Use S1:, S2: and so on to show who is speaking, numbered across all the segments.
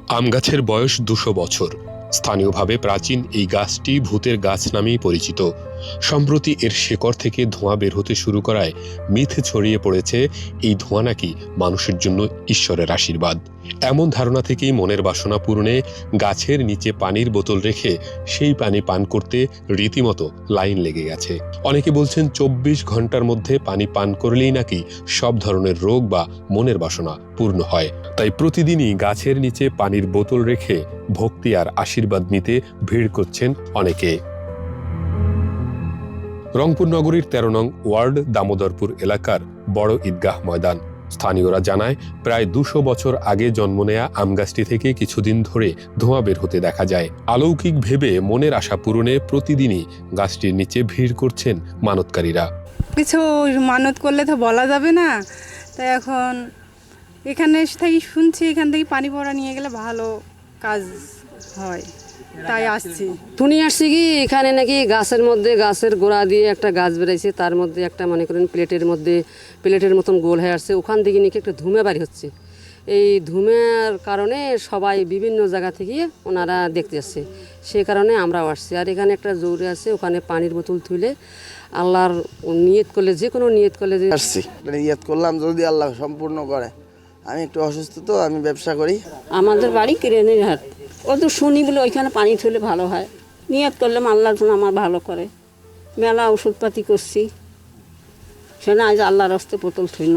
S1: আম গাছের বয়স ২০০ বছর। স্থানীয়ভাবে প্রাচীন এই গাছটি ভূতের গাছ নামেই পরিচিত। সম্প্রতি এর শেকড় থেকে ধোঁয়া বের হতে শুরু করায় মিথ ছড়িয়ে পড়েছে এই ধোঁয়া নাকি মানুষের জন্য ঈশ্বরের আশীর্বাদ। এমন ধারণা থেকেই মনের বাসনা পূরণে গাছের নিচে পানির বোতল রেখে সেই পানি পান করতে রীতিমতো লাইন লেগে গেছে। অনেকে বলছেন ২৪ ঘন্টার মধ্যে পানি পান করলেই নাকি সব ধরনের রোগ বা মনের বাসনা পূর্ণ হয়। তাই প্রতিদিনই গাছের নিচে পানির বোতল রেখে ভক্তি আর আশীর্বাদ নিতে ভিড় করছেন অনেকে। রংপুর নগরীর ১৩ নং ওয়ার্ড দামোদরপুর এলাকার বড় ঈদগাহ ময়দান। স্থানীয়রা জানায়, প্রায় ২০০ বছর আগে জন্ম নেয়া আম গাছটি থেকে কিছুদিন ধরে ধোঁয়া বের হতে দেখা যায়। অলৌকিক ভেবে মনের আশা পূরণে প্রতিদিনই গাছটির নিচে ভিড় করছেন মানতকারীরা।
S2: কিছু মানত করলে তো বলা যাবে না, তাই এখন এখানে থেকে শুনছি এখান থেকে পানি পড়া নিয়ে গেলে ভালো কাজ হয়, তাই আসছি।
S3: শুনি আসছি কি এখানে নাকি গাছের মধ্যে গাছের গোড়া দিয়ে একটা গাছ বেরাইছে, তার মধ্যে একটা মনে করেন প্লেটের মতন গোল হয়ে আসছে, ওখান থেকে নাকি একটা ধুমে বাড়ি হচ্ছে। এই ধুমের কারণে সবাই বিভিন্ন জায়গা থেকে ওনারা দেখতে আসছে, সে কারণে আমরাও আসছি। আর এখানে একটা জৌরে আছে, ওখানে পানির বোতল তুলে আল্লাহর নিয়ত করলে, যে কোনো নিয়ত করলে
S4: আসছি, নিয়ত করলাম যদি আল্লাহ সম্পূর্ণ করে। আমি একটু অসুস্থ, তো আমি ব্যবসা করি।
S5: আমাদের বাড়ি কিরেনের হাট, ও তো শুনি বলে ওইখানে পানি তুলে ভালো হয়, নিয়ত করলাম আল্লাহর জন্য আমার ভালো করে। মেলা ওষুধপাতি করছি, সেটা আজ আল্লাহর রাস্তে বোতল থইল।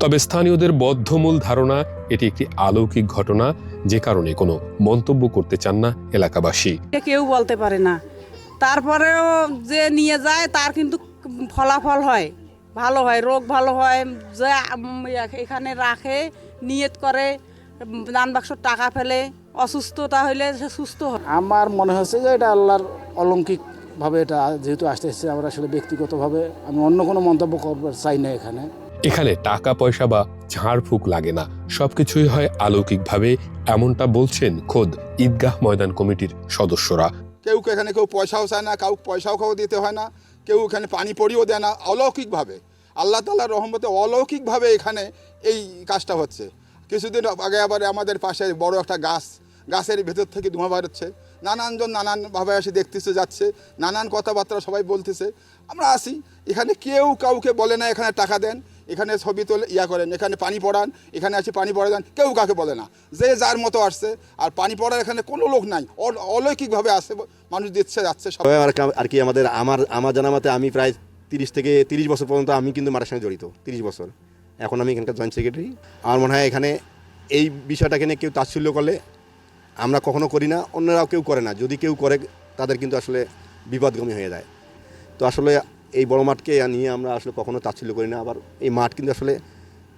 S1: তবে স্থানীয়দের বদ্ধমূল ধারণা এটি একটি অলৌকিক ঘটনা, যে কারণে কোনো মন্তব্য করতে চান না এলাকাবাসী।
S2: কেউ বলতে পারে না, তারপরেও যে নিয়ে যায় তার কিন্তু ফলাফল হয়, ভালো হয়, রোগ ভালো হয়। যে এখানে রাখে, নিয়ত করে, দান বাক্স টাকা ফেলে, অসুস্থতা হইলে সে সুস্থ হয়।
S6: আমার মনে হচ্ছে যে এটা আল্লাহর অলৌকিকভাবে এটা যেহেতু আসতে এসেছে, আমরা আসলে ব্যক্তিগতভাবে আমি অন্য কোনো মন্তব্য করতে চাই না।
S1: এখানে টাকা পয়সা বা ঝাড়ফুঁক লাগে না, সবকিছুই হয় অলৌকিকভাবে, এমনটা বলছেন খোদ ঈদগাহ ময়দান কমিটির সদস্যরা।
S7: কেউ এখানে কেউ পয়সাও চায় না, কাউ পয়সাও দিতে হয় না, কেউ এখানে পানি পড়িও দেয় না। অলৌকিকভাবে আল্লাহ তাআলার রহমতে অলৌকিকভাবে এখানে এই কাজটা হচ্ছে। কিছুদিন আগে আবার আমাদের পাশে বড় একটা গাছের ভেতর থেকে ধোঁয়া বেরোচ্ছে। নানানজন নানানভাবে এসে দেখতেছে, যাচ্ছে, নানান কথাবার্তা সবাই বলতেছে। আমরা আসি, এখানে কেউ কাউকে বলে না এখানে টাকা দেন, এখানে ছবি তোলে করেন, এখানে পানি পড়ান, এখানে আসি পানি পড়া দেন, কেউ কাকে বলে না। যে যার মতো আসছে, আর পানি পড়ার এখানে কোনো লোক নাই, অলৌকিকভাবে আসে, মানুষ দিচ্ছে যাচ্ছে সব
S8: আর কি। আমার জানা মতে আমি প্রায় 30 থেকে 30 বছর পর্যন্ত আমি কিন্তু মাঠের সঙ্গে জড়িত, 30 বছর। এখন আমি এখানকার জয়েন্ট সেক্রেটারি। আমার মনে হয় এখানে এই বিষয়টাকে নিয়ে কেউ তাচ্ছিল্য করলে আমরা কখনো করি না, অন্যরাও কেউ করে না। যদি কেউ করে তাদের কিন্তু আসলে বিপদগামী হয়ে যায়। তো আসলে এই বড় মাঠকে নিয়ে আমরা আসলে কখনো তাচ্ছিল্য করি না। আবার এই মাঠ কিন্তু আসলে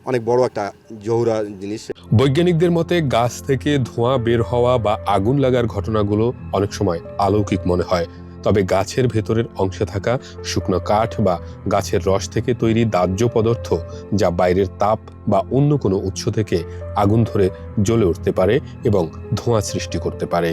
S8: অনেক বড় একটা জহুরা জিনিস।
S1: বৈজ্ঞানিকদের মতে গাছ থেকে ধোঁয়া বের হওয়া বা আগুন লাগার ঘটনাগুলো অনেক সময় অলৌকিক মনে হয়। তবে গাছের ভেতরের অংশে থাকা শুকনো কাঠ বা গাছের রস থেকে তৈরি দাহ্য পদার্থ, যা বাইরের তাপ বা অন্য কোনো উৎস থেকে আগুন ধরে জ্বলে উঠতে পারে এবং ধোঁয়া সৃষ্টি করতে পারে।